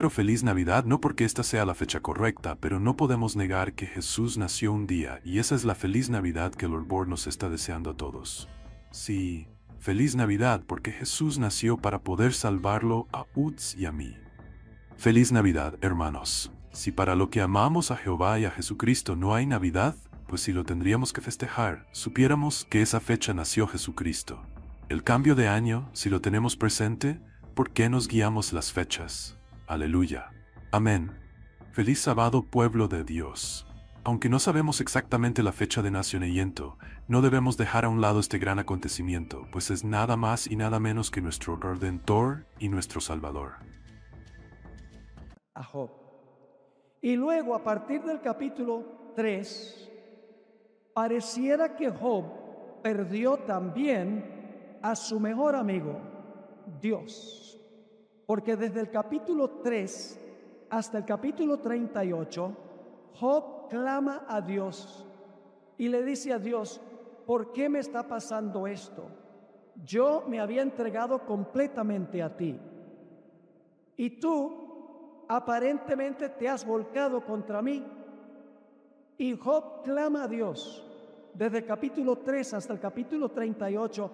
Pero feliz Navidad, no porque esta sea la fecha correcta, pero no podemos negar que Jesús nació un día y esa es la feliz Navidad que el Lord nos está deseando a todos. Sí, feliz Navidad porque Jesús nació para poder salvarlo a Uts y a mí. Feliz Navidad, hermanos. Si para lo que amamos a Jehová y a Jesucristo no hay Navidad, pues si lo tendríamos que festejar, supiéramos que esa fecha nació Jesucristo. El cambio de año, si lo tenemos presente, ¿por qué nos guiamos las fechas? Aleluya. Amén. Feliz sábado, pueblo de Dios. Aunque no sabemos exactamente la fecha de nacimiento, no debemos dejar a un lado este gran acontecimiento, pues es nada más y nada menos que nuestro Redentor y nuestro Salvador. A Job. Y luego, a partir del capítulo 3, pareciera que Job perdió también a su mejor amigo, Dios. Porque desde el capítulo 3 hasta el capítulo 38, Job clama a Dios y le dice a Dios: ¿por qué me está pasando esto? Yo me había entregado completamente a ti y tú aparentemente te has volcado contra mí. Y Job clama a Dios desde el capítulo 3 hasta el capítulo 38,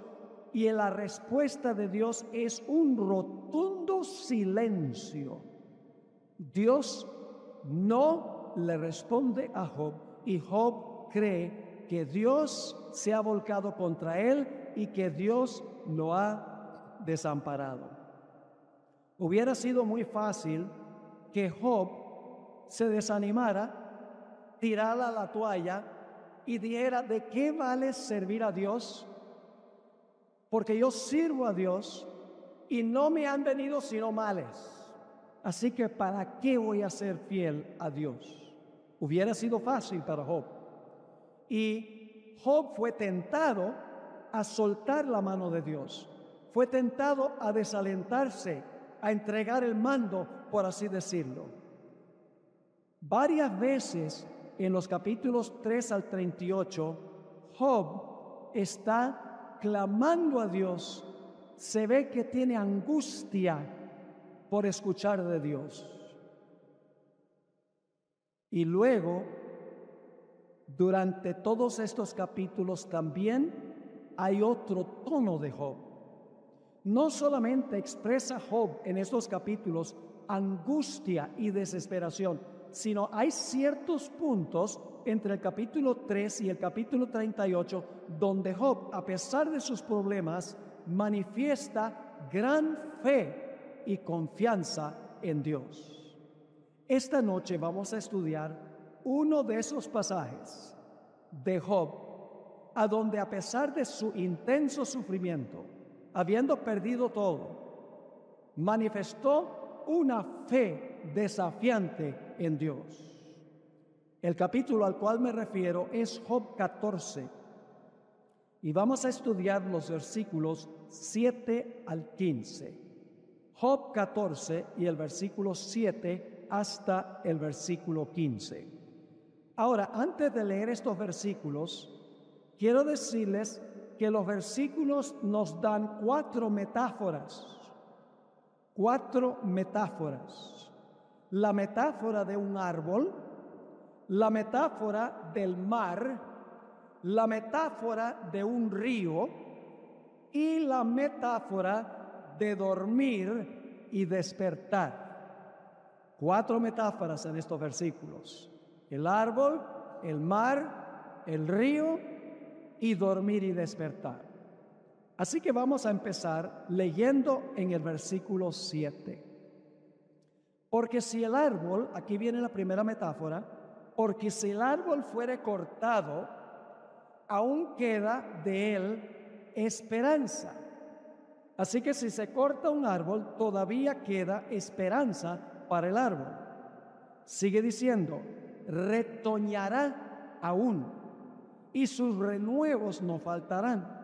y la respuesta de Dios es un rotundo silencio. Dios no le responde a Job y Job cree que Dios se ha volcado contra él y que Dios lo ha desamparado. Hubiera sido muy fácil que Job se desanimara, tirara la toalla y dijera: ¿de qué vale servir a Dios? Porque yo sirvo a Dios y no me han venido sino males. Así que ¿para qué voy a ser fiel a Dios? Hubiera sido fácil para Job. Y Job fue tentado a soltar la mano de Dios. Fue tentado a desalentarse, a entregar el mando, por así decirlo. Varias veces en los capítulos 3 al 38, Job está clamando a Dios. Se ve que tiene angustia por escuchar de Dios. Y luego, durante todos estos capítulos también hay otro tono de Job. No solamente expresa Job en estos capítulos angustia y desesperación, sino hay ciertos puntos entre el capítulo 3 y el capítulo 38 donde Job, a pesar de sus problemas, manifiesta gran fe y confianza en Dios. Esta noche vamos a estudiar uno de esos pasajes de Job, a donde, a pesar de su intenso sufrimiento, habiendo perdido todo, manifestó una fe desafiante en Dios. El capítulo al cual me refiero es Job 14, y vamos a estudiar los versículos 7 al 15. Job 14 y el versículo 7 hasta el versículo 15. Ahora, antes de leer estos versículos, quiero decirles que los versículos nos dan cuatro metáforas. Cuatro metáforas. La metáfora de un árbol, la metáfora del mar, la metáfora de un río y la metáfora de dormir y despertar. Cuatro metáforas en estos versículos: el árbol, el mar, el río y dormir y despertar. Así que vamos a empezar leyendo en el versículo 7. Porque si el árbol, aquí viene la primera metáfora, porque si el árbol fuere cortado, aún queda de él esperanza. Así que si se corta un árbol, todavía queda esperanza para el árbol. Sigue diciendo: retoñará aún, y sus renuevos no faltarán.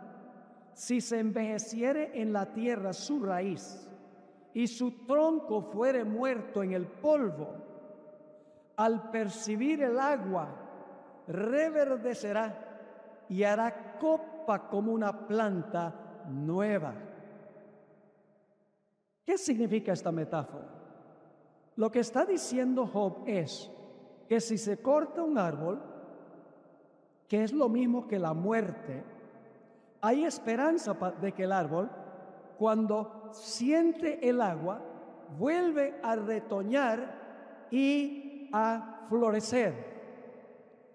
Si se envejeciere en la tierra su raíz, y su tronco fuere muerto en el polvo, al percibir el agua, reverdecerá y hará copa como una planta nueva. ¿Qué significa esta metáfora? Lo que está diciendo Job es que si se corta un árbol, que es lo mismo que la muerte, hay esperanza de que el árbol, cuando siente el agua, vuelve a retoñar y a florecer.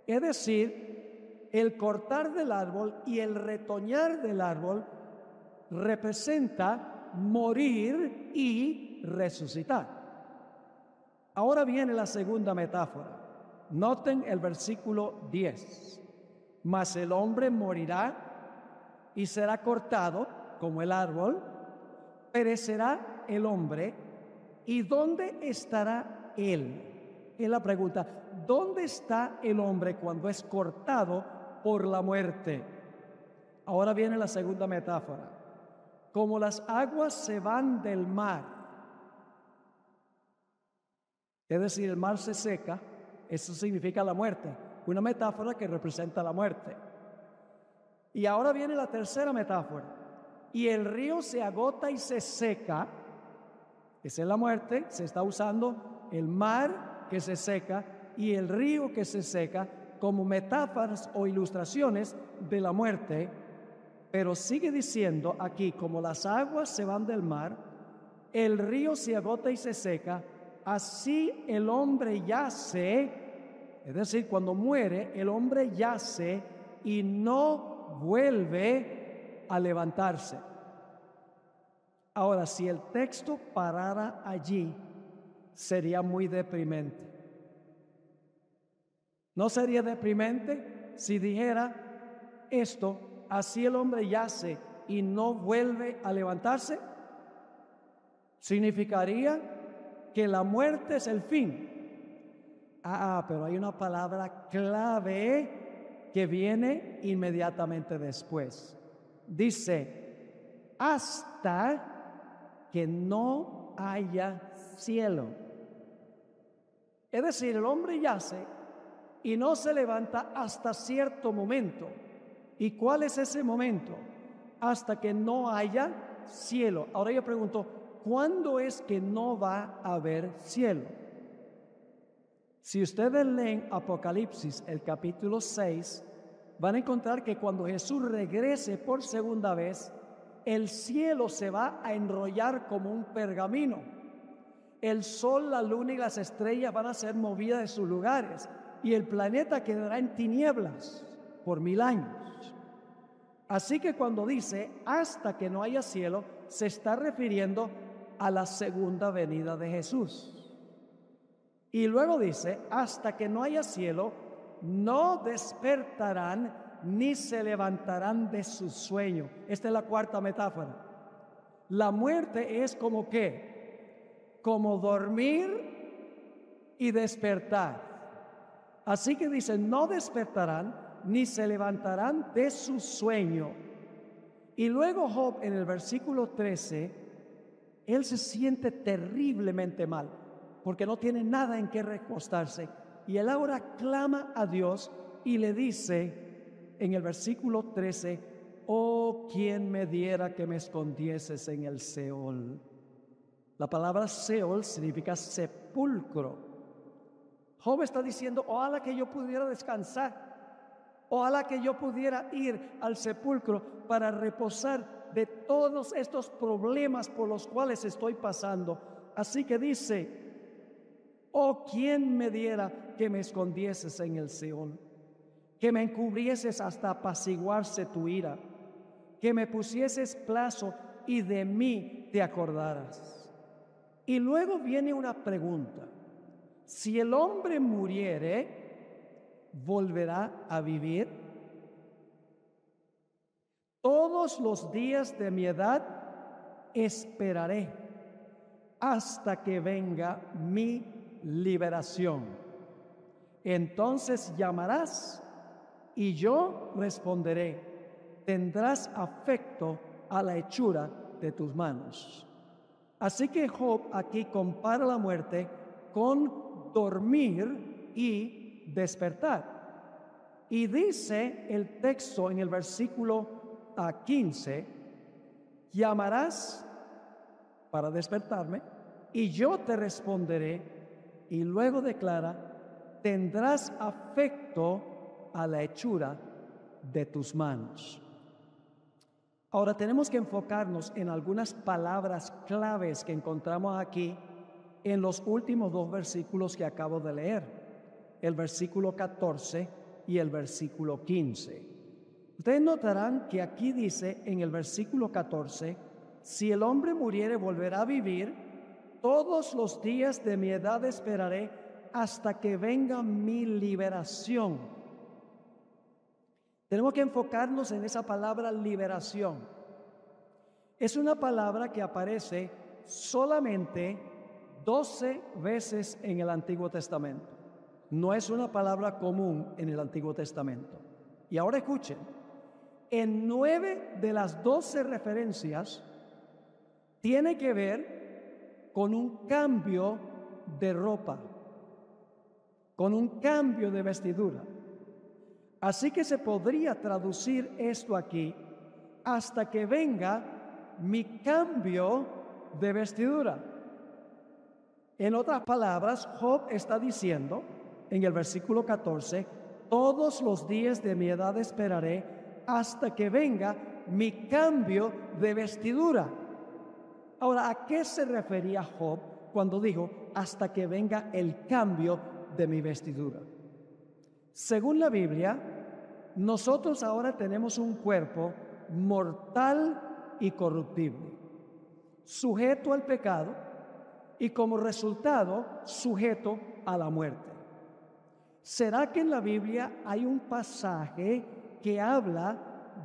Es decir, el cortar del árbol y el retoñar del árbol representa morir y resucitar. Ahora viene la segunda metáfora. Noten el versículo 10. Mas el hombre morirá y será cortado como el árbol, perecerá el hombre. ¿Y dónde estará él? Es la pregunta. ¿Dónde está el hombre cuando es cortado por la muerte? Ahora viene la segunda metáfora. Como las aguas se van del mar, es decir, el mar se seca, eso significa la muerte, una metáfora que representa la muerte. Y ahora viene la tercera metáfora. Y el río se agota y se seca, esa es la muerte, se está usando el mar que se seca y el río que se seca como metáforas o ilustraciones de la muerte, pero sigue diciendo aquí, como las aguas se van del mar, el río se agota y se seca, así el hombre yace, es decir, cuando muere, el hombre yace y no vuelve a levantarse. Ahora, si el texto parara allí, sería muy deprimente. ¿No sería deprimente si dijera esto, así el hombre yace y no vuelve a levantarse? Significaría que la muerte es el fin. Pero hay una palabra clave que viene inmediatamente después. Dice, hasta que no haya cielo. Es decir, el hombre yace y no se levanta hasta cierto momento. ¿Y cuál es ese momento? Hasta que no haya cielo. Ahora yo pregunto, ¿cuándo es que no va a haber cielo? Si ustedes leen Apocalipsis, el capítulo 6, van a encontrar que cuando Jesús regrese por segunda vez, el cielo se va a enrollar como un pergamino. El sol, la luna y las estrellas van a ser movidas de sus lugares y el planeta quedará en tinieblas por 1000 años. Así que cuando dice hasta que no haya cielo, se está refiriendo a la segunda venida de Jesús. Y luego dice, hasta que no haya cielo, no despertarán ni se levantarán de su sueño. Esta es la cuarta metáfora. La muerte es como ¿qué? Como dormir y despertar. Así que dice, no despertarán ni se levantarán de su sueño. Y luego Job en el versículo 13, él se siente terriblemente mal, porque no tiene nada en qué recostarse. Y él ahora clama a Dios y le dice en el versículo 13, oh, quien me diera que me escondieses en el Seol. La palabra Seol significa sepulcro. Job está diciendo, ojalá que yo pudiera descansar, ojalá que yo pudiera ir al sepulcro para reposar de todos estos problemas por los cuales estoy pasando. Así que dice, oh, ¿quién me diera que me escondieses en el Seol? Que me encubrieses hasta apaciguarse tu ira, que me pusieses plazo y de mí te acordaras. Y luego viene una pregunta. Si el hombre muriere, ¿volverá a vivir? Todos los días de mi edad esperaré hasta que venga mi liberación. Entonces llamarás y yo responderé. Tendrás afecto a la hechura de tus manos. Así que Job aquí compara la muerte con dormir y despertar. Y dice el texto en el versículo 15, llamarás para despertarme y yo te responderé. Y luego declara, tendrás afecto a la hechura de tus manos. Ahora tenemos que enfocarnos en algunas palabras claves que encontramos aquí en los últimos dos versículos que acabo de leer, el versículo 14 y el versículo 15. Ustedes notarán que aquí dice en el versículo 14, si el hombre muriere volverá a vivir, todos los días de mi edad esperaré hasta que venga mi liberación. Tenemos que enfocarnos en esa palabra liberación. Es una palabra que aparece solamente 12 veces en el Antiguo Testamento. No es una palabra común en el Antiguo Testamento. Y ahora escuchen, en 9 de las 12 referencias tiene que ver con un cambio de ropa, con un cambio de vestidura. Así que se podría traducir esto aquí, hasta que venga mi cambio de vestidura. En otras palabras, Job está diciendo en el versículo 14, todos los días de mi edad esperaré hasta que venga mi cambio de vestidura. Ahora, ¿a qué se refería Job cuando dijo hasta que venga el cambio de mi vestidura? Según la Biblia, nosotros ahora tenemos un cuerpo mortal y corruptible, sujeto al pecado y como resultado sujeto a la muerte. ¿Será que en la Biblia hay un pasaje que habla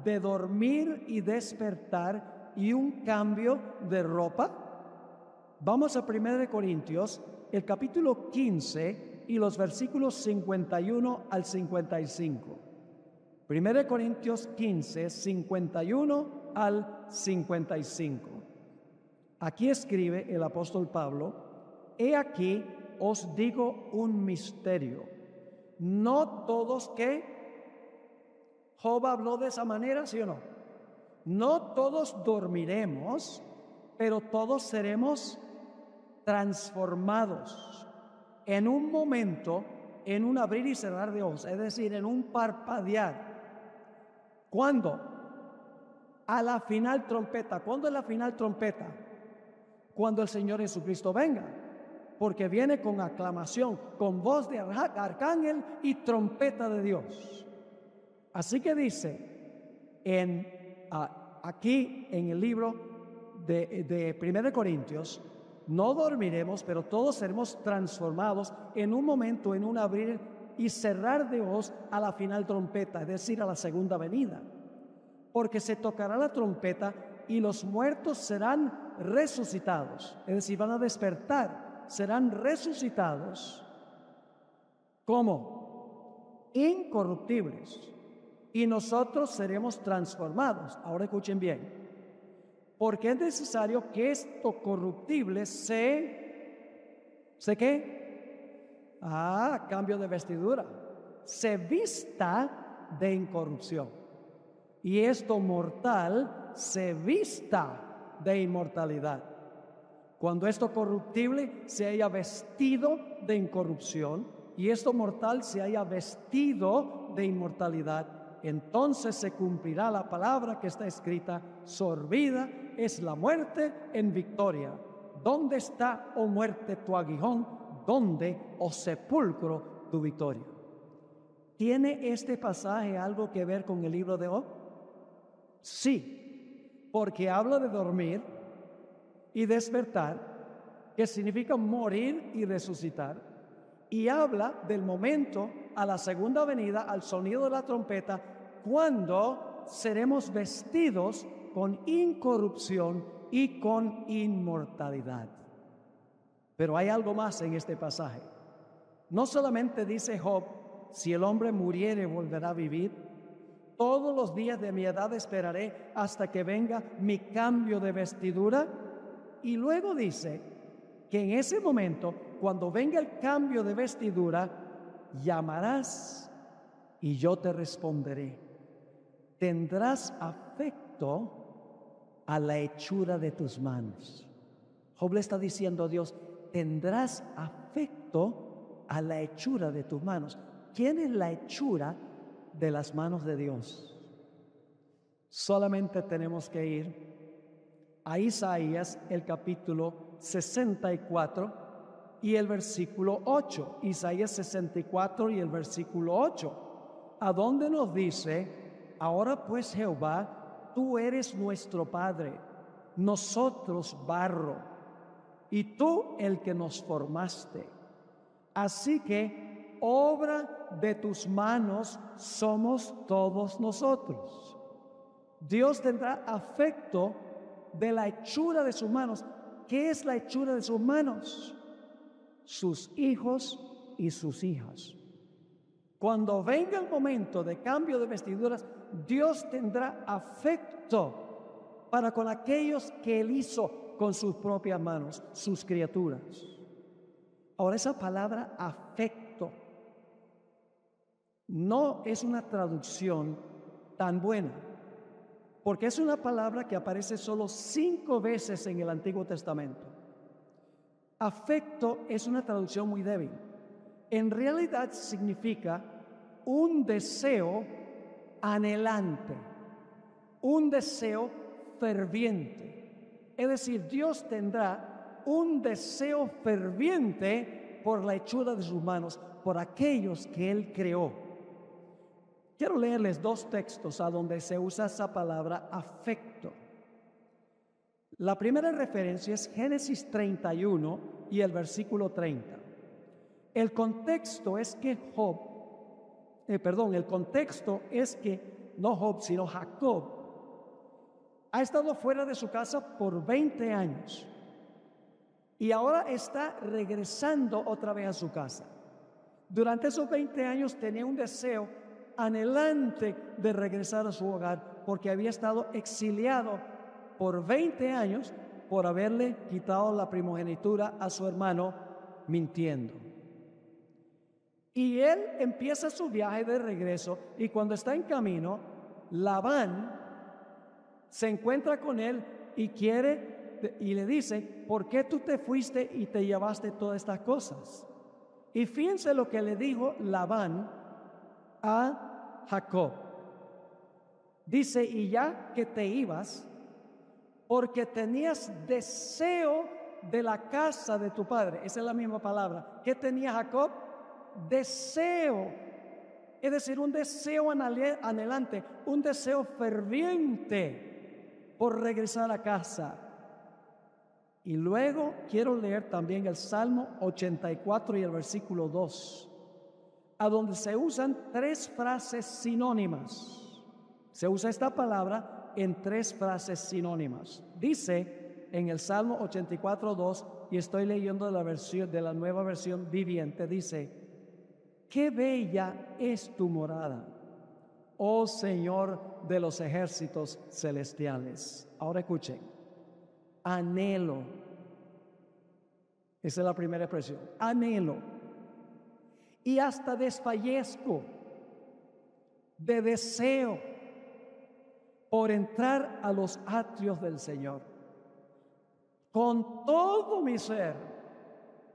de dormir y despertar y un cambio de ropa? Vamos a 1 Corintios, el capítulo 15 y los versículos 51 al 55. 1 Corintios 15, 51 al 55. Aquí escribe el apóstol Pablo, he aquí os digo un misterio. No todos que Job habló de esa manera, ¿sí o no? No todos dormiremos, pero todos seremos transformados en un momento, en un abrir y cerrar de ojos, es decir, en un parpadear. ¿Cuándo? A la final trompeta. ¿Cuándo es la final trompeta? Cuando el Señor Jesucristo venga, porque viene con aclamación, con voz de arcángel y trompeta de Dios. Así que dice aquí en el libro de 1 Corintios, no dormiremos, pero todos seremos transformados en un momento, en un abrir y cerrar de ojos a la final trompeta, es decir, a la segunda venida. Porque se tocará la trompeta y los muertos serán resucitados, es decir, van a despertar, serán resucitados. ¿Cómo? Incorruptibles. Y nosotros seremos transformados. Ahora escuchen bien. Porque es necesario que esto corruptible ¿se qué? Cambio de vestidura. Se vista de incorrupción. Y esto mortal se vista de inmortalidad. Cuando esto corruptible se haya vestido de incorrupción y esto mortal se haya vestido de inmortalidad, entonces se cumplirá la palabra que está escrita: sorbida es la muerte en victoria. ¿Dónde está, oh muerte, tu aguijón? ¿Dónde, oh sepulcro, tu victoria? ¿Tiene este pasaje algo que ver con el libro de Job? Sí, porque habla de dormir y despertar, que significa morir y resucitar, y habla del momento a la segunda venida, al sonido de la trompeta, cuando seremos vestidos con incorrupción y con inmortalidad. Pero hay algo más en este pasaje. No solamente dice Job, si el hombre muriere volverá a vivir, todos los días de mi edad esperaré hasta que venga mi cambio de vestidura. Y luego dice que en ese momento, cuando venga el cambio de vestidura, llamarás y yo te responderé. Tendrás afecto a la hechura de tus manos. Job le está diciendo a Dios, tendrás afecto a la hechura de tus manos. ¿Quién es la hechura de las manos de Dios? Solamente tenemos que ir a Isaías, el capítulo 64 y el versículo 8. Isaías 64 y el versículo 8, a donde nos dice, ahora pues Jehová, tú eres nuestro Padre, nosotros barro, y tú el que nos formaste. Así que obra de tus manos somos todos nosotros. Dios tendrá afecto de la hechura de sus manos. ¿Qué es la hechura de sus manos? Sus hijos y sus hijas. Cuando venga el momento de cambio de vestiduras, Dios tendrá afecto para con aquellos que Él hizo con sus propias manos, sus criaturas. Ahora, esa palabra afecto no es una traducción tan buena, porque es una palabra que aparece solo 5 veces en el Antiguo Testamento. Afecto es una traducción muy débil. En realidad significa un deseo anhelante, un deseo ferviente. Es decir, Dios tendrá un deseo ferviente por la hechura de sus manos, por aquellos que Él creó. Quiero leerles 2 textos a donde se usa esa palabra afecto. La primera referencia es Génesis 31 y el versículo 30. El contexto es que no Job, sino Jacob ha estado fuera de su casa por 20 años y ahora está regresando otra vez a su casa. Durante esos 20 años tenía un deseo anhelante de regresar a su hogar porque había estado exiliado por 20 años por haberle quitado la primogenitura a su hermano mintiendo. Y él empieza su viaje de regreso y cuando está en camino, Labán se encuentra con él y le dice, ¿por qué tú te fuiste y te llevaste todas estas cosas? Y fíjense lo que le dijo Labán a Jacob. Dice, y ya que te ibas, porque tenías deseo de la casa de tu padre. Esa es la misma palabra. ¿Qué tenía Jacob? Deseo. Es decir, un deseo anhelante, un deseo ferviente por regresar a casa. Y luego quiero leer también el Salmo 84 y el versículo 2, a donde se usan 3 frases sinónimas. Se usa esta palabra en 3 frases sinónimas. Dice en el Salmo 84:2, y estoy leyendo de la nueva versión viviente, dice, qué bella es tu morada, oh Señor de los ejércitos celestiales. Ahora escuchen, anhelo. Esa es la primera expresión, anhelo. Y hasta desfallezco de deseo por entrar a los atrios del Señor. Con todo mi ser,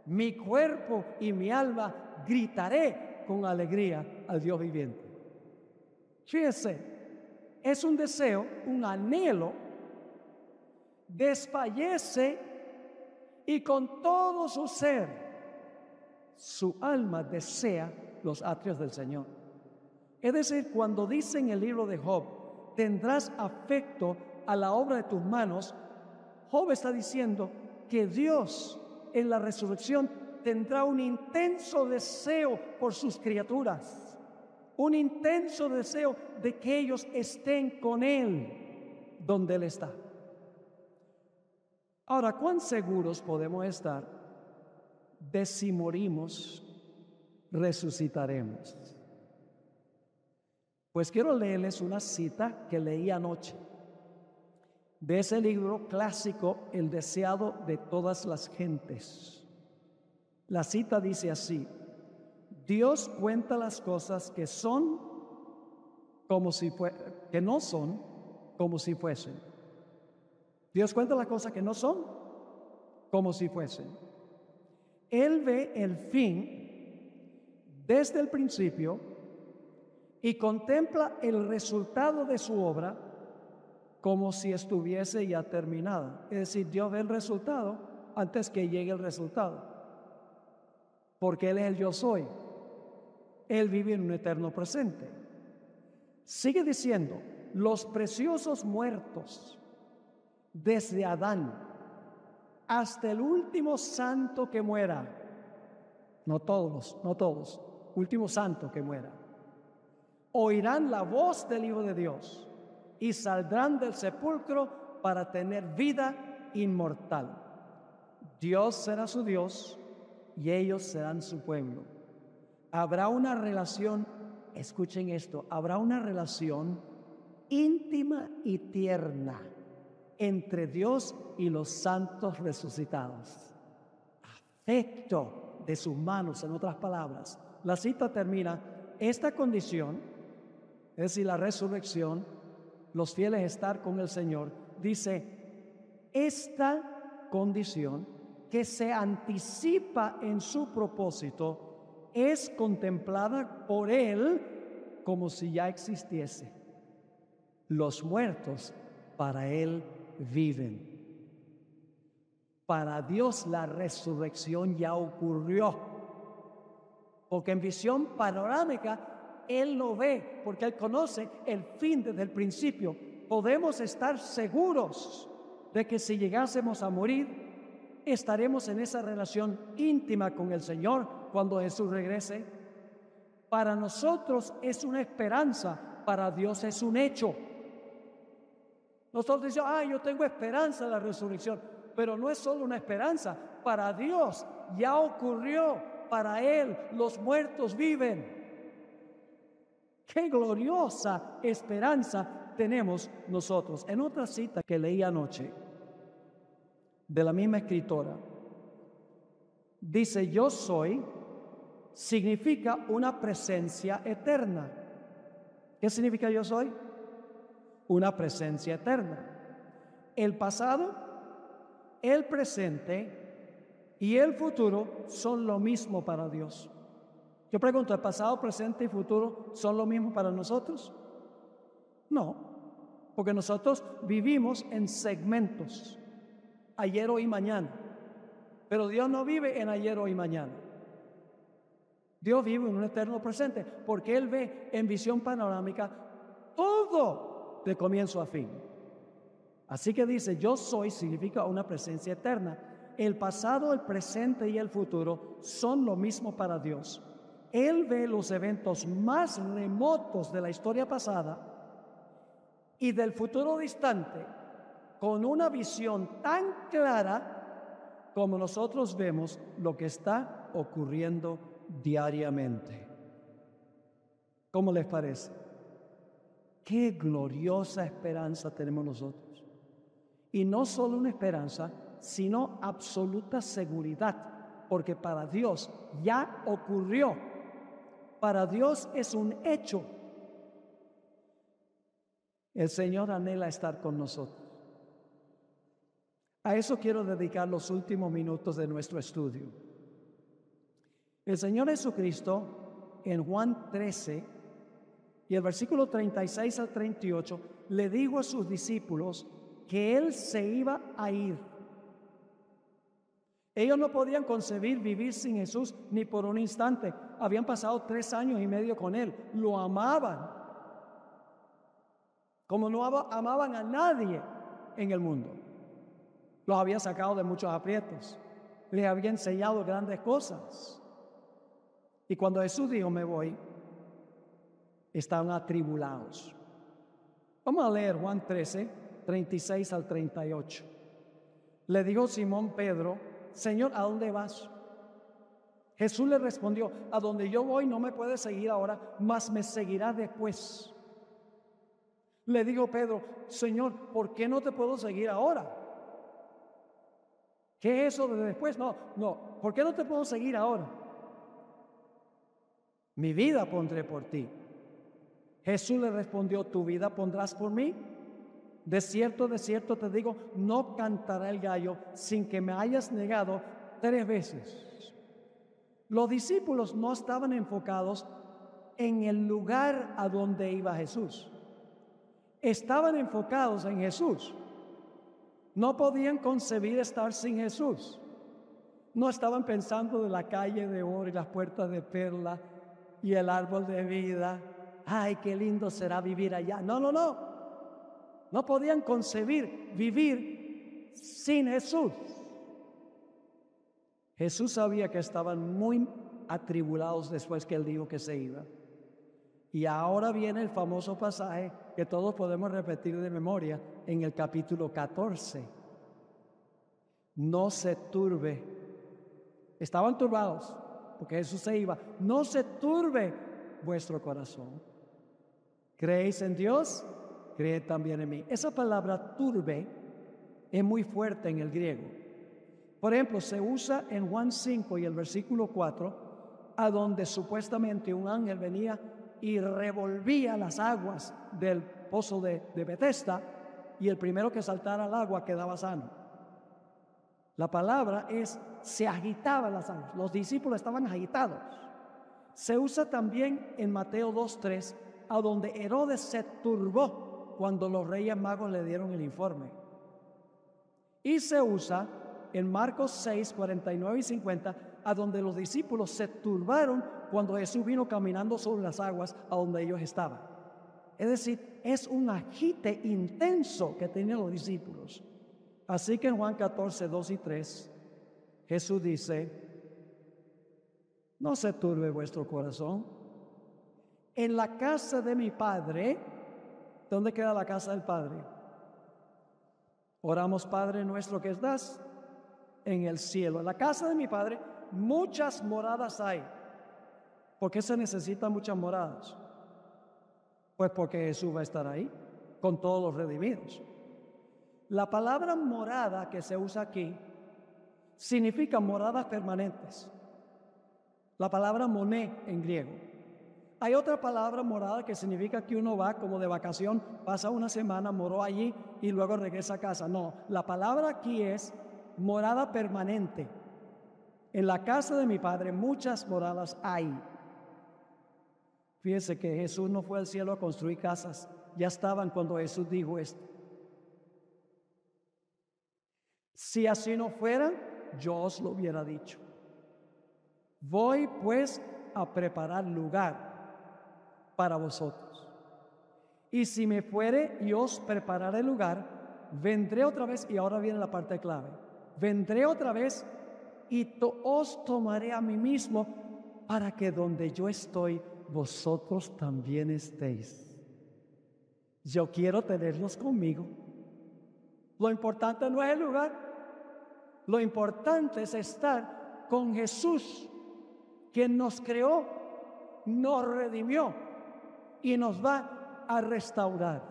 mi cuerpo y mi alma gritaré con alegría al Dios viviente. Fíjese, es un deseo, un anhelo, desfallece y con todo su ser, su alma desea los atrios del Señor. Es decir, cuando dice en el libro de Job, tendrás afecto a la obra de tus manos, Job está diciendo que Dios en la resurrección tendrá un intenso deseo por sus criaturas, un intenso deseo de que ellos estén con Él donde Él está. Ahora, ¿cuán seguros podemos estar de si morimos, resucitaremos? Pues quiero leerles una cita que leí anoche de ese libro clásico, El deseado de todas las gentes. La cita dice así: Dios cuenta las cosas que son que no son como si fuesen. Dios cuenta las cosas que no son como si fuesen. Él ve el fin desde el principio y contempla el resultado de su obra como si estuviese ya terminada. Es decir, Dios ve el resultado antes que llegue el resultado, porque Él es el yo soy. Él vive en un eterno presente. Sigue diciendo, los preciosos muertos, desde Adán hasta el último santo que muera, no todos, último santo que muera, oirán la voz del Hijo de Dios y saldrán del sepulcro para tener vida inmortal. Dios será su Dios y ellos serán su pueblo. Habrá una relación, escuchen esto, habrá una relación íntima y tierna entre Dios y los santos resucitados. Afecto de sus manos, en otras palabras. La cita termina, esta condición, es decir, la resurrección, los fieles estar con el Señor, dice, esta condición que se anticipa en su propósito es contemplada por Él como si ya existiese. Los muertos para Él viven. Para Dios la resurrección ya ocurrió, porque en visión panorámica Él lo ve, porque Él conoce el fin desde el principio. Podemos estar seguros de que si llegásemos a morir, estaremos en esa relación íntima con el Señor cuando Jesús regrese. Para nosotros es una esperanza, para Dios es un hecho. Nosotros decimos, yo tengo esperanza de la resurrección, pero no es solo una esperanza, para Dios ya ocurrió, para Él los muertos viven. ¡Qué gloriosa esperanza tenemos nosotros! En otra cita que leí anoche, de la misma escritora, dice, yo soy, significa una presencia eterna. ¿Qué significa yo soy? Una presencia eterna. El pasado, el presente y el futuro son lo mismo para Dios. Yo pregunto, ¿el pasado, presente y futuro son lo mismo para nosotros? No, porque nosotros vivimos en segmentos, ayer, hoy, mañana. Pero Dios no vive en ayer, hoy, mañana. Dios vive en un eterno presente, porque Él ve en visión panorámica todo de comienzo a fin. Así que dice, yo soy, significa una presencia eterna. El pasado, el presente y el futuro son lo mismo para Dios. Él ve los eventos más remotos de la historia pasada y del futuro distante con una visión tan clara como nosotros vemos lo que está ocurriendo diariamente. ¿Cómo les parece? Qué gloriosa esperanza tenemos nosotros. Y no solo una esperanza, sino absoluta seguridad, porque para Dios ya ocurrió. Para Dios es un hecho. El Señor anhela estar con nosotros. A eso quiero dedicar los últimos minutos de nuestro estudio. El Señor Jesucristo, en Juan 13, y el versículo 36 al 38, le dijo a sus discípulos que Él se iba a ir. Ellos no podían concebir vivir sin Jesús ni por un instante. Habían pasado 3 años y medio con Él. Lo amaban, como no amaban a nadie en el mundo. Los había sacado de muchos aprietos. Les había enseñado grandes cosas. Y cuando Jesús dijo, me voy, estaban atribulados. Vamos a leer Juan 13, 36 al 38. Le dijo Simón Pedro, Señor, ¿a dónde vas? Jesús le respondió, a donde yo voy no me puedes seguir ahora, mas me seguirá después. Le dijo Pedro, Señor, ¿por qué no te puedo seguir ahora? ¿Qué es eso de después? No, ¿por qué no te puedo seguir ahora? Mi vida pondré por ti. Jesús le respondió, ¿tu vida pondrás por mí? de cierto te digo, no cantará el gallo sin que me hayas negado 3 veces. Los discípulos no estaban enfocados en el lugar a donde iba Jesús. Estaban enfocados en Jesús. No podían concebir estar sin Jesús. No estaban pensando de la calle de oro y las puertas de perla y el árbol de vida. Ay, qué lindo será vivir allá. No. No podían concebir vivir sin Jesús. Jesús sabía que estaban muy atribulados después que él dijo que se iba. Y ahora viene el famoso pasaje que todos podemos repetir de memoria en el capítulo 14. No se turbe. Estaban turbados porque Jesús se iba. No se turbe vuestro corazón. ¿Creéis en Dios? Creed también en mí. Esa palabra turbe es muy fuerte en el griego. Por ejemplo, se usa en Juan 5 y el versículo 4, a donde supuestamente un ángel venía y revolvía las aguas del pozo de Betesda, y el primero que saltara al agua quedaba sano. La palabra es, se agitaban las aguas. Los discípulos estaban agitados. Se usa también en Mateo 2:3, a donde Herodes se turbó cuando los reyes magos le dieron el informe. Y se usa en Marcos 6, 49 y 50, a donde los discípulos se turbaron cuando Jesús vino caminando sobre las aguas a donde ellos estaban. Es decir, es un agite intenso que tenían los discípulos. Así que en Juan 14, 2 y 3, Jesús dice, no se turbe vuestro corazón. En la casa de mi Padre, ¿dónde queda la casa del Padre? Oramos, Padre nuestro que estás en el cielo. En la casa de mi Padre muchas moradas hay. ¿Por qué se necesitan muchas moradas? Pues porque Jesús va a estar ahí con todos los redimidos. La palabra morada que se usa aquí significa moradas permanentes. La palabra moné en griego. Hay otra palabra morada que significa que uno va como de vacación, pasa una semana, moró allí y luego regresa a casa. No, la palabra aquí es morada permanente. En la casa de mi Padre muchas moradas hay. Fíjense que Jesús no fue al cielo a construir casas. Ya estaban cuando Jesús dijo esto. Si así no fuera, yo os lo hubiera dicho. Voy pues a preparar lugar para vosotros. Y si me fuere y os prepararé lugar, vendré otra vez, y ahora viene la parte clave, vendré otra vez y os tomaré a mí mismo, para que donde yo estoy, vosotros también estéis. Yo quiero tenerlos conmigo. Lo importante no es el lugar, lo importante es estar con Jesús, quien nos creó, nos redimió y nos va a restaurar.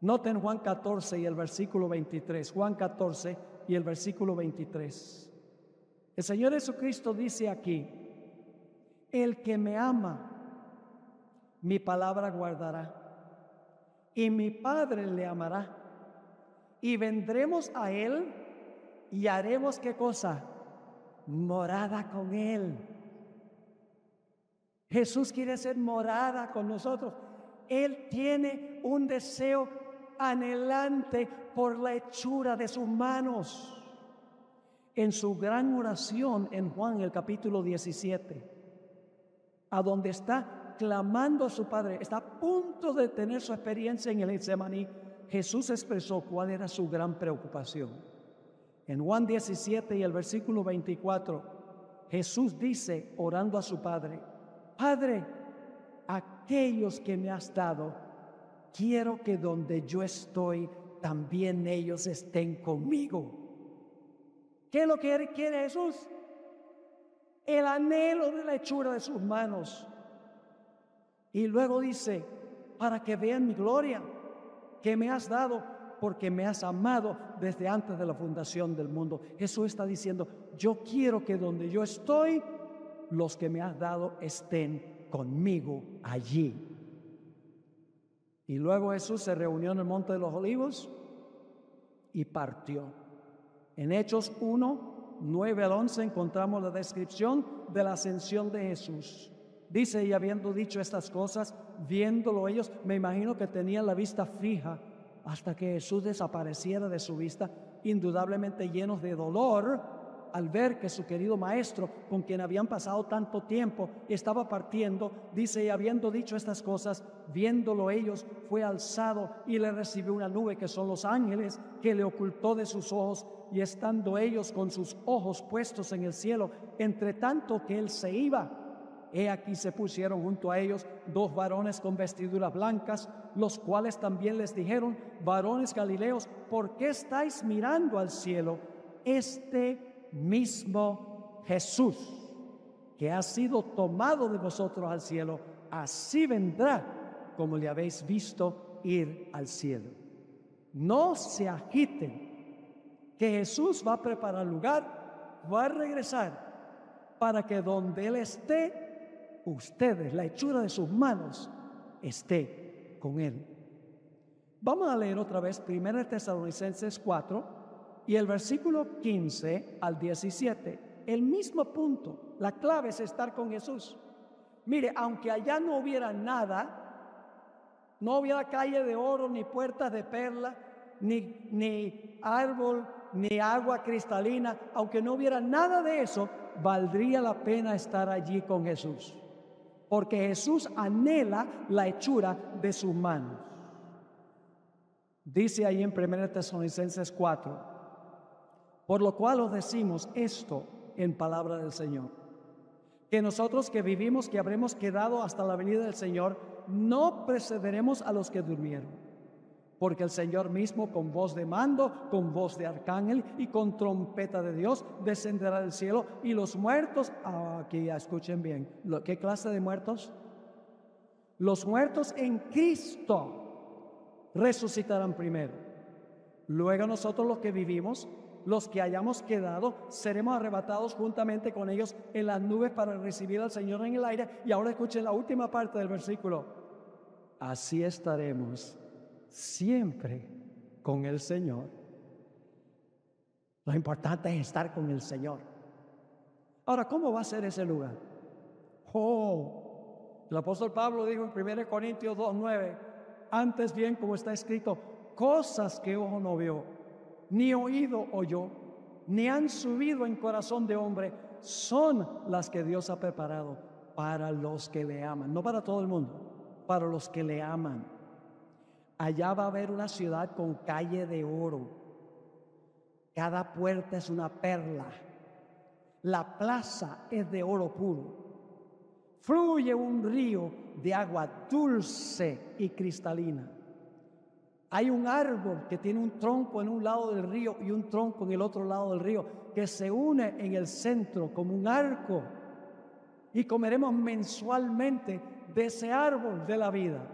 Noten Juan 14 y el versículo 23. Juan 14 y el versículo 23. El Señor Jesucristo dice aquí, el que me ama, mi palabra guardará, y mi Padre le amará, y vendremos a Él y haremos ¿qué cosa? Morada con Él. Jesús quiere ser morada con nosotros. Él tiene un deseo anhelante por la hechura de sus manos. En su gran oración en Juan, el capítulo 17, a donde está clamando a su Padre, está a punto de tener su experiencia en el Getsemaní, Jesús expresó cuál era su gran preocupación. En Juan 17 y el versículo 24, Jesús dice, orando a su Padre, Padre, aquellos que me has dado, quiero que donde yo estoy, también ellos estén conmigo. ¿Qué es lo que quiere Jesús? El anhelo de la hechura de sus manos. Y luego dice, para que vean mi gloria, que me has dado, porque me has amado desde antes de la fundación del mundo. Jesús está diciendo, yo quiero que donde yo estoy, los que me has dado estén conmigo allí. Y luego Jesús se reunió en el Monte de los Olivos y partió. En Hechos 1, 9 al 11 encontramos la descripción de la ascensión de Jesús. Dice, y habiendo dicho estas cosas, viéndolo ellos, me imagino que tenían la vista fija hasta que Jesús desapareciera de su vista, indudablemente llenos de dolor al ver que su querido maestro, con quien habían pasado tanto tiempo, estaba partiendo. Dice, y habiendo dicho estas cosas, viéndolo ellos, fue alzado y le recibió una nube, que son los ángeles, que le ocultó de sus ojos. Y estando ellos con sus ojos puestos en el cielo, entre tanto que él se iba, he aquí se pusieron junto a ellos 2 varones con vestiduras blancas, los cuales también les dijeron, varones Galileos, ¿por qué estáis mirando al cielo? Este mismo Jesús, que ha sido tomado de vosotros al cielo, así vendrá como le habéis visto ir al cielo. No se agiten, que Jesús va a preparar lugar, va a regresar, para que donde Él esté, ustedes, la hechura de sus manos, esté con Él. Vamos a leer otra vez 1 Tesalonicenses 4 y el versículo 15 al 17. El mismo punto, la clave es estar con Jesús. Mire, aunque allá no hubiera nada, no hubiera calle de oro, ni puertas de perla, ni árbol, ni agua cristalina, aunque no hubiera nada de eso, valdría la pena estar allí con Jesús. Porque Jesús anhela la hechura de sus manos. Dice ahí en 1 Tesalonicenses 4, por lo cual os decimos esto en palabra del Señor, que nosotros que vivimos, que habremos quedado hasta la venida del Señor, no precederemos a los que durmieron. Porque el Señor mismo, con voz de mando, con voz de arcángel y con trompeta de Dios, descenderá del cielo, y los muertos, aquí escuchen bien, ¿qué clase de muertos? Los muertos en Cristo resucitarán primero. Luego nosotros los que vivimos, los que hayamos quedado, seremos arrebatados juntamente con ellos en las nubes para recibir al Señor en el aire. Y ahora escuchen la última parte del versículo. Así estaremos siempre con el Señor. Lo importante es estar con el Señor. Ahora, ¿cómo va a ser ese lugar? El apóstol Pablo dijo en 1 Corintios 2:9, antes bien, como está escrito, cosas que ojo no vio, ni oído oyó, ni han subido en corazón de hombre, son las que Dios ha preparado para los que le aman. No para todo el mundo, para los que le aman. Allá va a haber una ciudad con calle de oro. Cada puerta es una perla. La plaza es de oro puro. Fluye un río de agua dulce y cristalina. Hay un árbol que tiene un tronco en un lado del río y un tronco en el otro lado del río, que se une en el centro como un arco. Y comeremos mensualmente de ese árbol de la vida.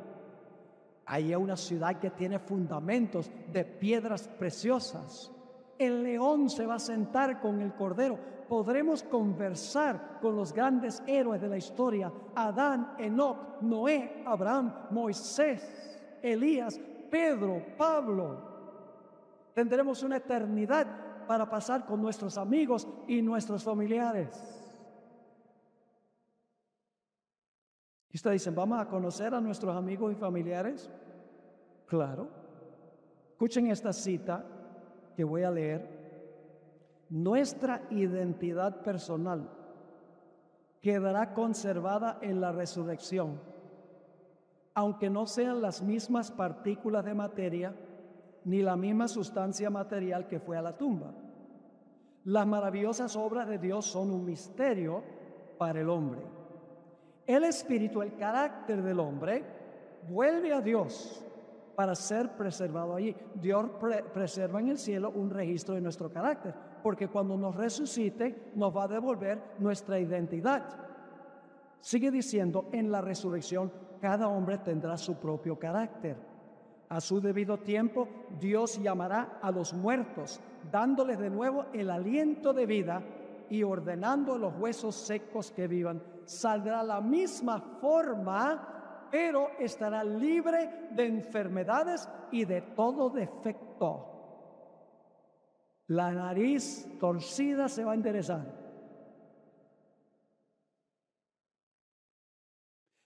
Hay una ciudad que tiene fundamentos de piedras preciosas. El león se va a sentar con el cordero. Podremos conversar con los grandes héroes de la historia: Adán, Enoc, Noé, Abraham, Moisés, Elías, Pedro, Pablo. Tendremos una eternidad para pasar con nuestros amigos y nuestros familiares. Y ustedes dicen, ¿vamos a conocer a nuestros amigos y familiares? Claro. Escuchen esta cita que voy a leer. Nuestra identidad personal quedará conservada en la resurrección, aunque no sean las mismas partículas de materia ni la misma sustancia material que fue a la tumba. Las maravillosas obras de Dios son un misterio para el hombre. El espíritu, el carácter del hombre, vuelve a Dios para ser preservado allí. Dios preserva en el cielo un registro de nuestro carácter, porque cuando nos resucite nos va a devolver nuestra identidad. Sigue diciendo, en la resurrección cada hombre tendrá su propio carácter. A su debido tiempo Dios llamará a los muertos, dándoles de nuevo el aliento de vida y ordenando a los huesos secos que vivan. Saldrá la misma forma pero estará libre de enfermedades y de todo defecto. La nariz torcida se va a enderezar.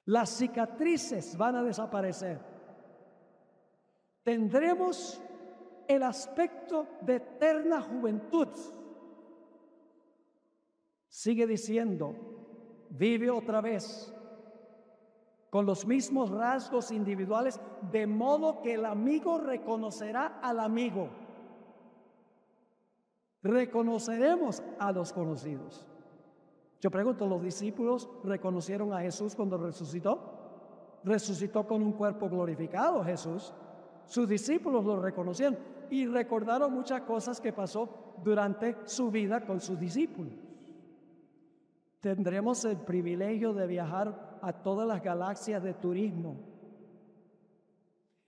Las cicatrices van a desaparecer. Tendremos el aspecto de eterna juventud. Sigue diciendo, vive otra vez con los mismos rasgos individuales, de modo que el amigo reconocerá al amigo. Reconoceremos a los conocidos. Yo pregunto, ¿los discípulos reconocieron a Jesús cuando resucitó? Resucitó con un cuerpo glorificado Jesús. Sus discípulos lo reconocieron y recordaron muchas cosas que pasó durante su vida con sus discípulos. Tendremos el privilegio de viajar a todas las galaxias de turismo.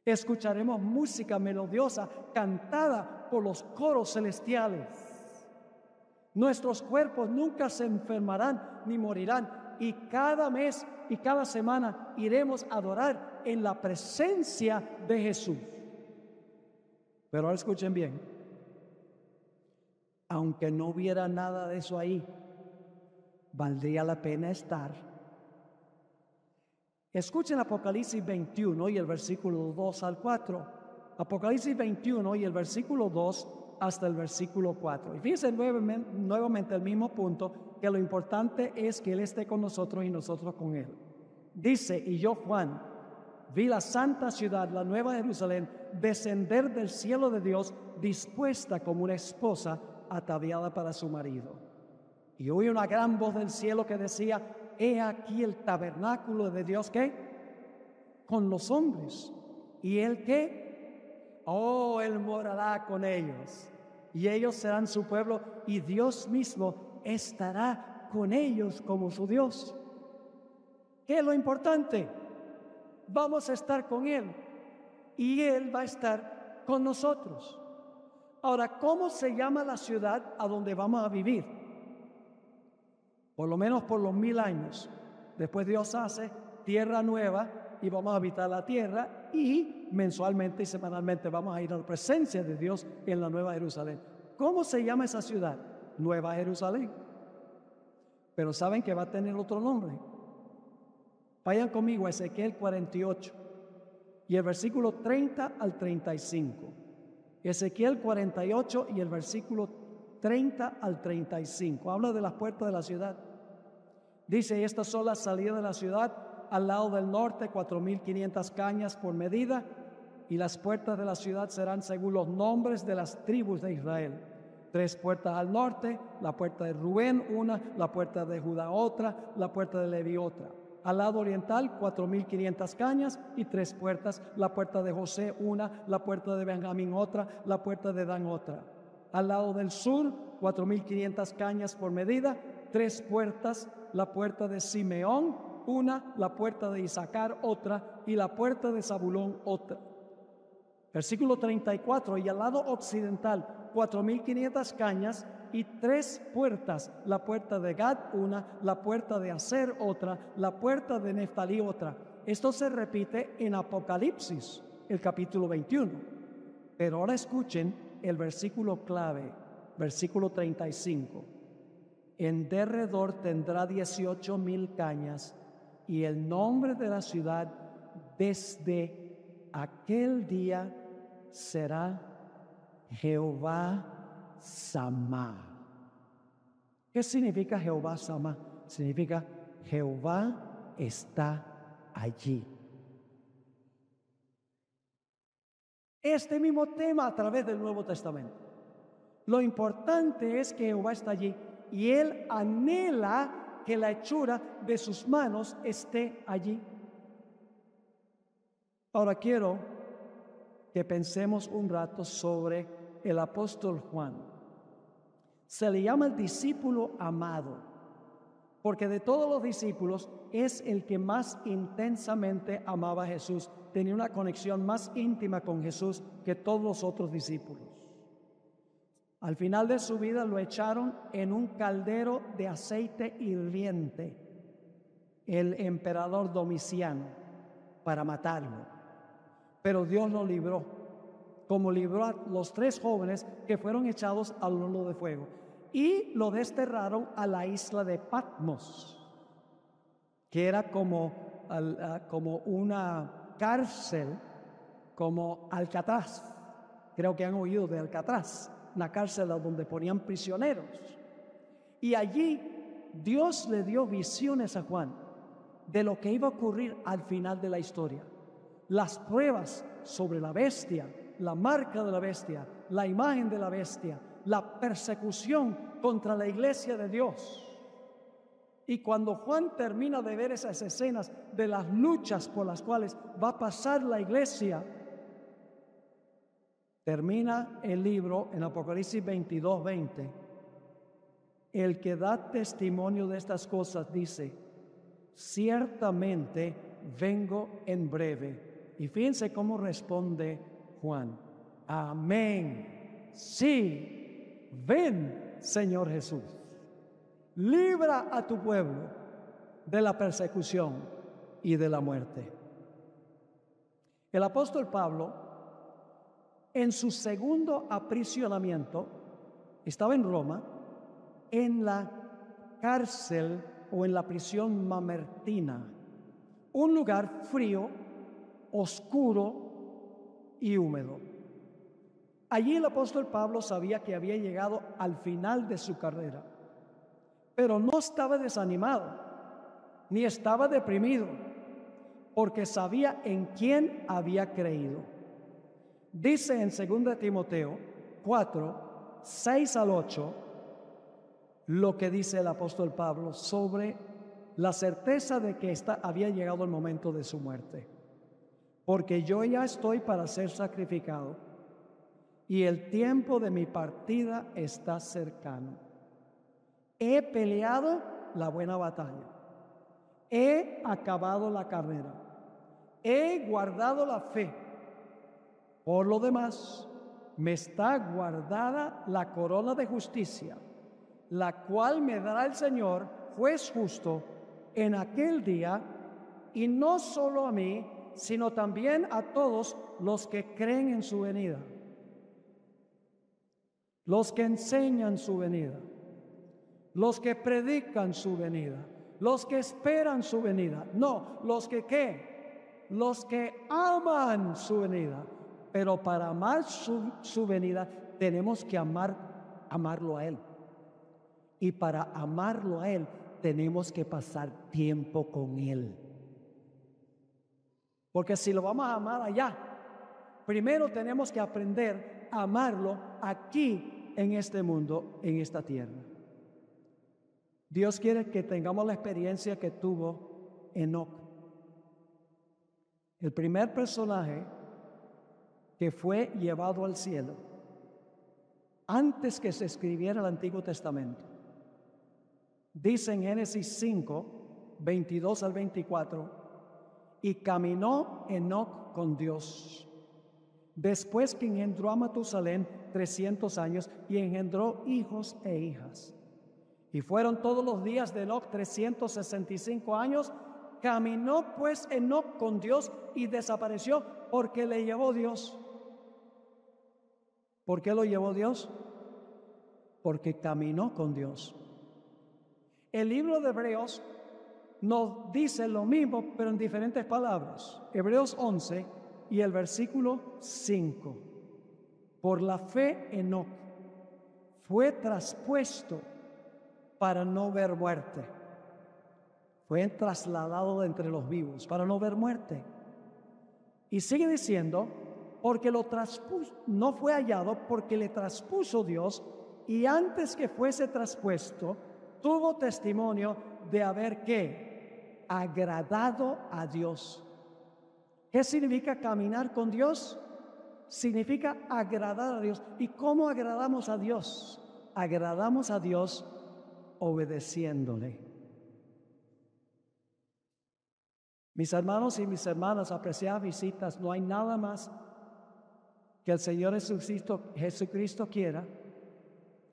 Escucharemos música melodiosa cantada por los coros celestiales. Nuestros cuerpos nunca se enfermarán ni morirán, y cada mes y cada semana iremos a adorar en la presencia de Jesús. Pero ahora escuchen bien, aunque no hubiera nada de eso ahí, valdría la pena estar. Escuchen Apocalipsis 21 y el versículo 2 al 4. Apocalipsis 21 y el versículo 2 hasta el versículo 4. Y fíjense nuevamente el mismo punto, que lo importante es que Él esté con nosotros y nosotros con Él. Dice, y yo, Juan, vi la santa ciudad, la nueva Jerusalén, descender del cielo de Dios, dispuesta como una esposa ataviada para su marido. Y oí una gran voz del cielo que decía, he aquí el tabernáculo de Dios, ¿qué? Con los hombres. ¿Y Él qué? Oh, Él morará con ellos. Y ellos serán su pueblo, y Dios mismo estará con ellos como su Dios. ¿Qué es lo importante? Vamos a estar con Él, y Él va a estar con nosotros. Ahora, ¿cómo se llama la ciudad a donde vamos a vivir? Por lo menos por los 1000 años. Después Dios hace tierra nueva y vamos a habitar la tierra, y mensualmente y semanalmente vamos a ir a la presencia de Dios en la Nueva Jerusalén. ¿Cómo se llama esa ciudad? Nueva Jerusalén. Pero ¿saben que va a tener otro nombre? Vayan conmigo a Ezequiel 48 y el versículo 30 al 35. Ezequiel 48 y el versículo 30 al 35. Habla de las puertas de la ciudad. Dice, estas son las salidas de la ciudad. Al lado del norte, 4,500 cañas por medida, y las puertas de la ciudad serán según los nombres de las tribus de Israel. 3 puertas al norte, la puerta de Rubén una, la puerta de Judá otra, la puerta de Leví otra. Al lado oriental, 4,500 cañas y 3 puertas, la puerta de José una, la puerta de Benjamín otra, la puerta de Dan otra. Al lado del sur, 4,500 cañas por medida, 3 puertas, la puerta de Simeón una, la puerta de Isaacar otra, y la puerta de Zabulón otra. Versículo 34, y al lado occidental, 4,500 cañas y 3 puertas, la puerta de Gad una, la puerta de Aser otra, la puerta de Neftalí otra. Esto se repite en Apocalipsis, el capítulo 21. Pero ahora escuchen el versículo clave, versículo 35. En derredor tendrá 18,000 cañas, y el nombre de la ciudad desde aquel día será Jehová Samá. ¿Qué significa Jehová Samá? Significa Jehová está allí. Este mismo tema a través del Nuevo Testamento. Lo importante es que Jehová está allí, y Él anhela que la hechura de sus manos esté allí. Ahora quiero que pensemos un rato sobre el apóstol Juan. Se le llama el discípulo amado, porque de todos los discípulos es el que más intensamente amaba a Jesús. Tenía una conexión más íntima con Jesús que todos los otros discípulos. Al final de su vida lo echaron en un caldero de aceite hirviente, el emperador Domiciano. para matarlo. Pero Dios lo libró, como libró a los 3 jóvenes que fueron echados al horno de fuego. Y lo desterraron a la isla de Patmos, que era como una cárcel, como Alcatraz. Creo que han oído de Alcatraz, una cárcel donde ponían prisioneros. Y allí Dios le dio visiones a Juan de lo que iba a ocurrir al final de la historia. Las pruebas sobre la bestia, la marca de la bestia, la imagen de la bestia, la persecución contra la iglesia de Dios. Y cuando Juan termina de ver esas escenas de las luchas por las cuales va a pasar la iglesia, termina el libro en Apocalipsis 22:20. El que da testimonio de estas cosas dice: ciertamente vengo en breve. Y fíjense cómo responde Juan: amén. Sí, ven, Señor Jesús. Libra a tu pueblo de la persecución y de la muerte. El apóstol Pablo, en su segundo aprisionamiento, estaba en Roma, en la cárcel o en la prisión mamertina, un lugar frío, oscuro y húmedo. Allí el apóstol Pablo sabía que había llegado al final de su carrera, pero no estaba desanimado, ni estaba deprimido, porque sabía en quién había creído. Dice en 2 Timoteo 4, 6 al 8, lo que dice el apóstol Pablo sobre la certeza de que había llegado el momento de su muerte. Porque yo ya estoy para ser sacrificado, y el tiempo de mi partida está cercano. He peleado la buena batalla, he acabado la carrera, he guardado la fe. Por lo demás, me está guardada la corona de justicia, la cual me dará el Señor, juez justo, en aquel día, y no solo a mí, sino también a todos los que creen en su venida, los que enseñan su venida, los que predican su venida, los que esperan su venida. No, los que ¿qué? Los que aman su venida. Pero para amar su venida tenemos que amarlo a Él. Y para amarlo a Él tenemos que pasar tiempo con Él. Porque si lo vamos a amar allá, primero tenemos que aprender a amarlo aquí en este mundo, en esta tierra. Dios quiere que tengamos la experiencia que tuvo Enoc, el primer personaje que fue llevado al cielo antes que se escribiera el Antiguo Testamento. Dice en Génesis 5, 22 al 24, y caminó Enoc con Dios, después que engendró a Matusalén 300 años y engendró hijos e hijas. Y fueron todos los días de Enoc 365 años. Caminó pues Enoc con Dios y desapareció porque le llevó Dios. ¿Por qué lo llevó Dios? Porque caminó con Dios. El libro de Hebreos nos dice lo mismo, pero en diferentes palabras. Hebreos 11 y el versículo 5. Por la fe Enoc fue traspuesto para no ver muerte. Fue trasladado de entre los vivos para no ver muerte. Y sigue diciendo, porque lo traspuso, no fue hallado porque le traspuso Dios, y antes que fuese traspuesto, tuvo testimonio de haber ¿qué? Agradado a Dios. ¿Qué significa caminar con Dios? Significa agradar a Dios. ¿Y cómo agradamos a Dios? Agradamos a Dios obedeciéndole. Mis hermanos y mis hermanas, apreciadas visitas, no hay nada más que el Señor Jesucristo quiera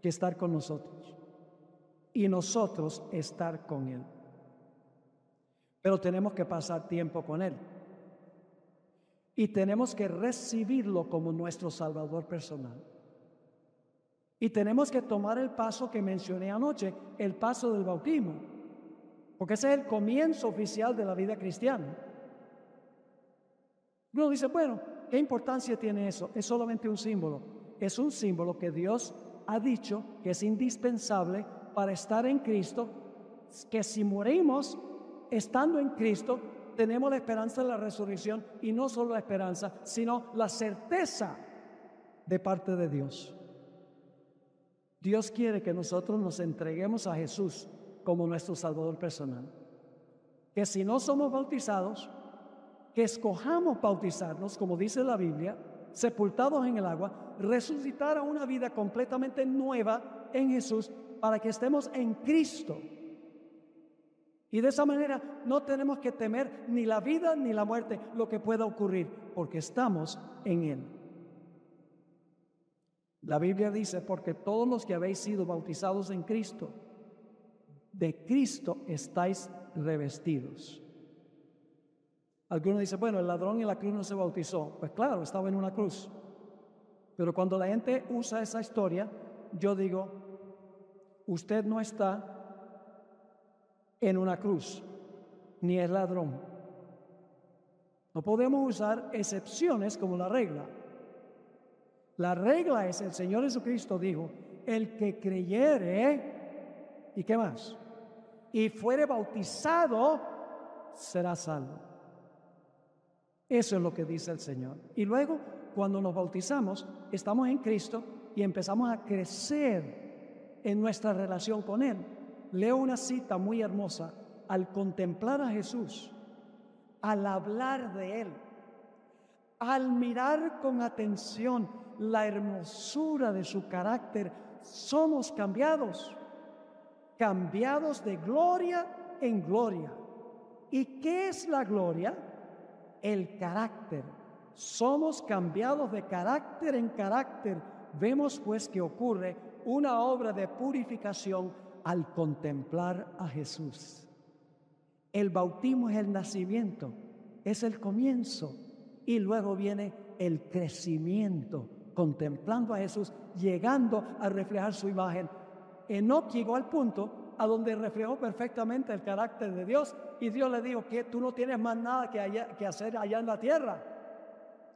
que estar con nosotros y nosotros estar con Él. Pero tenemos que pasar tiempo con Él. y tenemos que recibirlo como nuestro Salvador personal. Y tenemos que tomar el paso que mencioné anoche, el paso del bautismo, porque ese es el comienzo oficial de la vida cristiana. Uno dice, bueno, ¿qué importancia tiene eso? Es solamente un símbolo. Es un símbolo que Dios ha dicho que es indispensable para estar en Cristo, que si morimos estando en Cristo, tenemos la esperanza de la resurrección, y no solo la esperanza, sino la certeza de parte de Dios. Dios quiere que nosotros nos entreguemos a Jesús como nuestro Salvador personal. Que si no somos bautizados, que escojamos bautizarnos, como dice la Biblia, sepultados en el agua, resucitar a una vida completamente nueva en Jesús, para que estemos en Cristo. Y de esa manera no tenemos que temer ni la vida ni la muerte, lo que pueda ocurrir, porque estamos en Él. La Biblia dice, porque todos los que habéis sido bautizados en Cristo, de Cristo estáis revestidos. Algunos dicen, bueno, el ladrón en la cruz no se bautizó. Pues claro, estaba en una cruz. Pero cuando la gente usa esa historia, yo digo, usted no está en una cruz, ni es ladrón. No podemos usar excepciones como la regla. La regla es, el Señor Jesucristo dijo, el que creyere, ¿y qué más? Y fuere bautizado, será salvo. Eso es lo que dice el Señor. Y luego, cuando nos bautizamos, estamos en Cristo y empezamos a crecer en nuestra relación con Él. Leo una cita muy hermosa. Al contemplar a Jesús, al hablar de Él, al mirar con atención la hermosura de su carácter, somos cambiados de gloria en gloria. ¿Y qué es la gloria? El carácter. Somos cambiados de carácter en carácter. Vemos pues que ocurre una obra de purificación al contemplar a Jesús. El bautismo es el nacimiento, es el comienzo, y luego viene el crecimiento, contemplando a Jesús, llegando a reflejar su imagen. Enoc llegó al punto a donde reflejó perfectamente el carácter de Dios, y Dios le dijo que tú no tienes más nada que hacer allá en la tierra.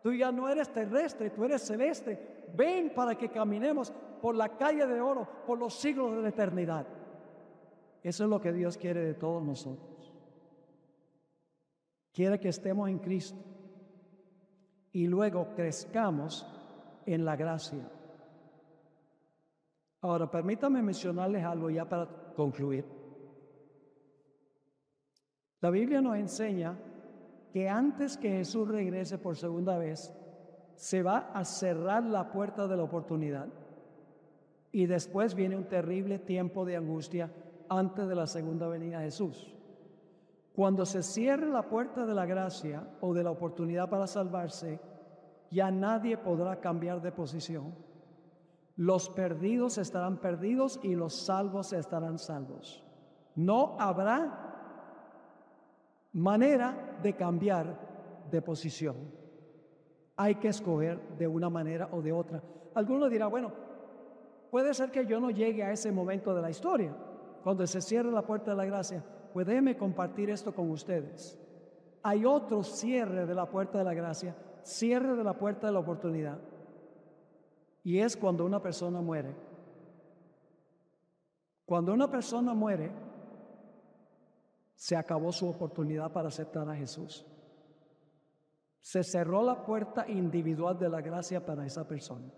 Tú ya no eres terrestre, tú eres celeste. Ven para que caminemos por la calle de oro, por los siglos de la eternidad. Eso es lo que Dios quiere de todos nosotros. Quiere que estemos en Cristo y luego crezcamos en la gracia. Ahora, permítanme mencionarles algo ya para concluir. La Biblia nos enseña que antes que Jesús regrese por segunda vez, se va a cerrar la puerta de la oportunidad, y después viene un terrible tiempo de angustia antes de la segunda venida de Jesús. Cuando se cierre la puerta de la gracia o de la oportunidad para salvarse, ya nadie podrá cambiar de posición. Los perdidos estarán perdidos y los salvos estarán salvos. No habrá manera de cambiar de posición. Hay que escoger de una manera o de otra. Algunos dirán, bueno, puede ser que yo no llegue a ese momento de la historia, cuando se cierre la puerta de la gracia. Pues déjenme compartir esto con ustedes. Hay otro cierre de la puerta de la gracia, cierre de la puerta de la oportunidad, y es cuando una persona muere. Cuando una persona muere, se acabó su oportunidad para aceptar a Jesús. Se cerró la puerta individual de la gracia para esa persona.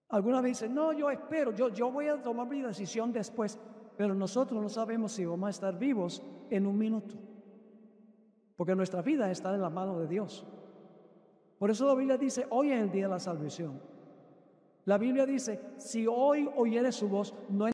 Algunas veces dicen, no, yo espero, yo voy a tomar mi decisión después. Pero nosotros no sabemos si vamos a estar vivos en un minuto, porque nuestra vida está en las manos de Dios. Por eso la Biblia dice, hoy es el día de la salvación. La Biblia dice, si hoy oyeres su voz, no